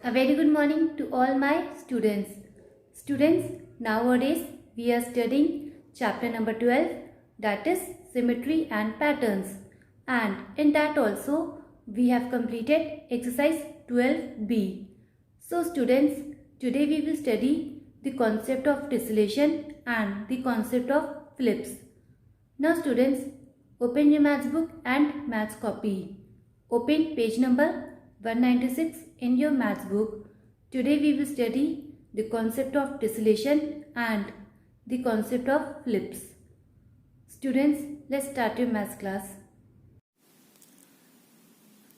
A very good morning to all my students. Students, nowadays we are studying chapter number 12, that is symmetry and patterns. And in that also we have completed exercise 12b. So students, today we will study the concept of tessellation and the concept of flips. Now students, open your maths book and maths copy. Open page number 196 in your maths book. Today we will study the concept of tessellation and the concept of flips. Students, let's start your maths class.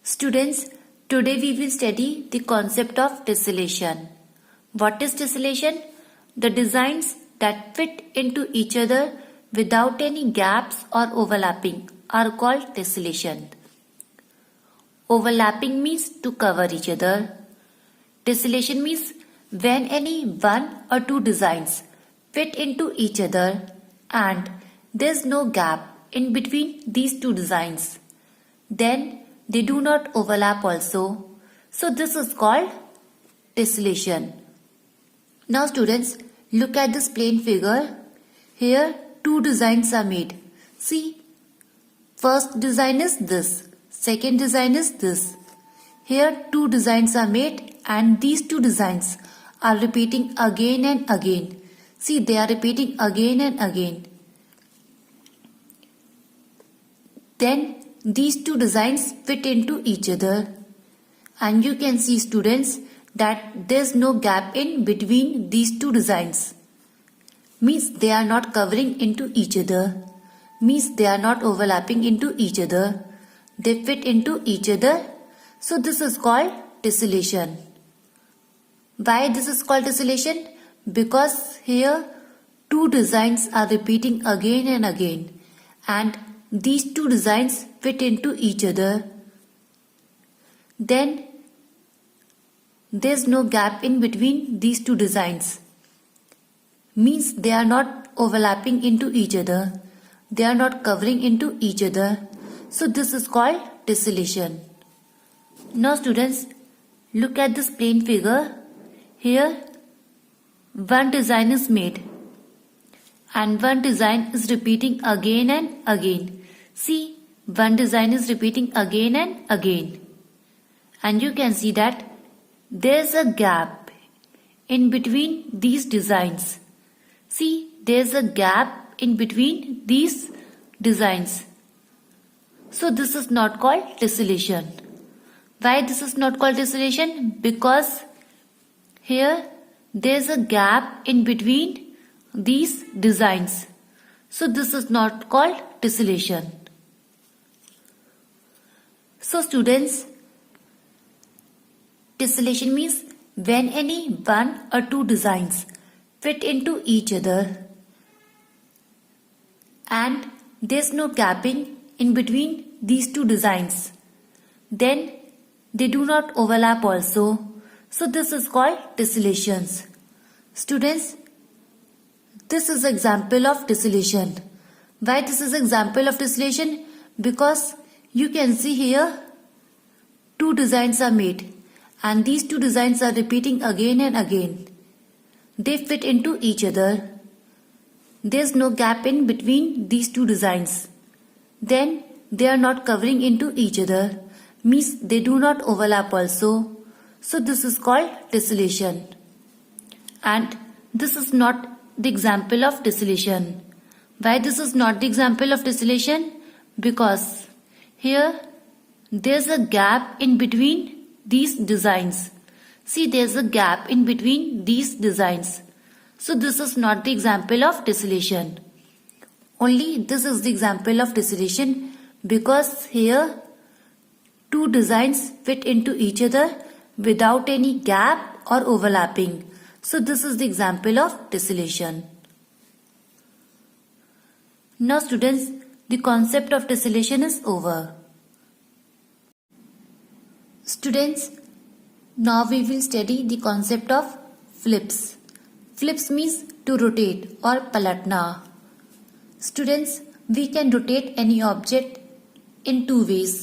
Students, today we will study the concept of tessellation. What is tessellation? The designs that fit into each other without any gaps or overlapping are called tessellation. Overlapping means to cover each other. Tessellation means when any one or two designs fit into each other and there's no gap in between these two designs. Then they do not overlap also. So this is called tessellation. Now students, look at this plain figure. Here two designs are made. See, first design is this. Second design is this. Here two designs are made and these two designs are repeating again and again. See, they are repeating again and again. Then these two designs fit into each other. And you can see students that there's no gap in between these two designs. Means they are not covering into each other. Means they are not overlapping into each other. They fit into each other. So this is called tessellation. Why this is called tessellation? Because here two designs are repeating again and again. And these two designs fit into each other. Then there's no gap in between these two designs. Means they are not overlapping into each other. They are not covering into each other. So this is called tessellation. Now students, look at this plain figure. Here one design is made and one design is repeating again and again. See, one design is repeating again and again. And you can see that there's a gap in between these designs. See, there's a gap in between these designs. So this is not called tessellation. Why this is not called tessellation? Because here there's a gap in between these designs. So this is not called tessellation. So students, tessellation means when any one or two designs fit into each other and there's no gapping in between these two designs. Then they do not overlap also. So this is called tessellations. Students, this is example of tessellation. Why this is example of tessellation? Because you can see here two designs are made and these two designs are repeating again and again. They fit into each other. There's no gap in between these two designs. Then they are not covering into each other. Means they do not overlap also. So this is called tessellation. And this is not the example of tessellation. Why this is not the example of tessellation? Because here there's a gap in between these designs. See, there's a gap in between these designs. So this is not the example of tessellation. Only this is the example of tessellation because here two designs fit into each other without any gap or overlapping. So this is the example of tessellation. Now students, the concept of tessellation is over. Students, now we will study the concept of flips. Flips means to rotate or palatna. Students, we can rotate any object in two ways.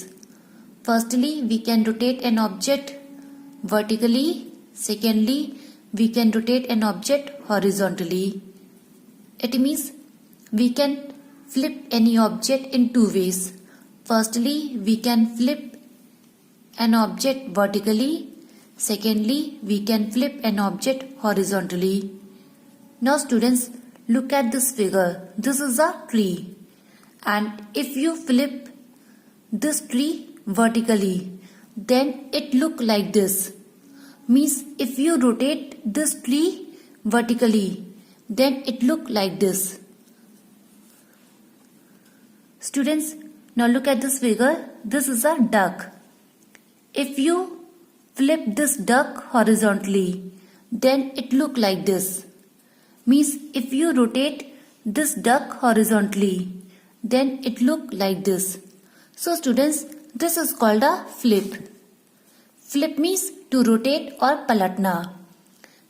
Firstly, we can rotate an object vertically Secondly, we can rotate an object horizontally. It means we can flip any object in two ways. Firstly, we can flip an object vertically. Secondly, we can flip an object horizontally. Now students, look at this figure. This is a tree. And if you flip this tree vertically, then it look like this. Means if you rotate this tree vertically, then it look like this. Students, now look at this figure. This is a duck. If you flip this duck horizontally, then it look like this. Means if you rotate this duck horizontally, then it look like this. So students, this is called a flip. Flip means to rotate or palatna.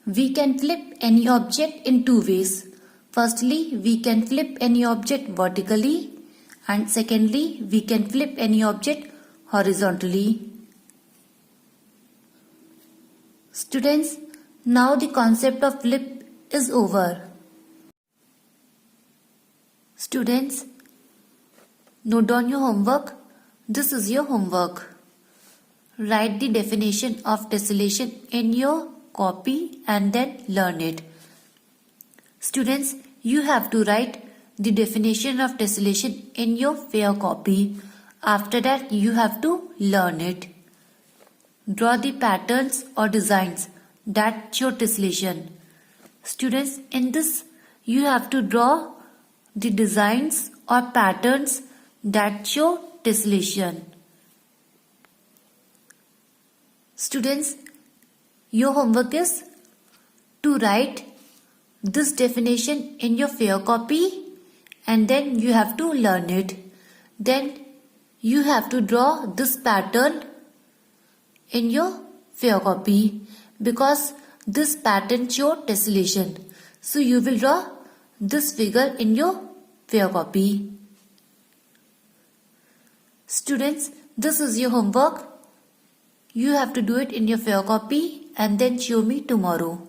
We can flip any object in two ways. Firstly, we can flip any object vertically, and secondly, we can flip any object horizontally. Students, now the concept of flip is over. Students, note down your homework. This is your homework. Write the definition of tessellation in your copy and then learn it. Students, you have to write the definition of tessellation in your fair copy. After that, you have to learn it. Draw the patterns or designs that show tessellation. Students, in this, you have to draw the designs or patterns that show tessellation. Students, your homework is to write this definition in your fair copy and then you have to learn it. Then you have to draw this pattern in your fair copy because this pattern shows tessellation. So you will draw this figure in your fair copy. Students, this is your homework. You have to do it in your fair copy and then show me tomorrow.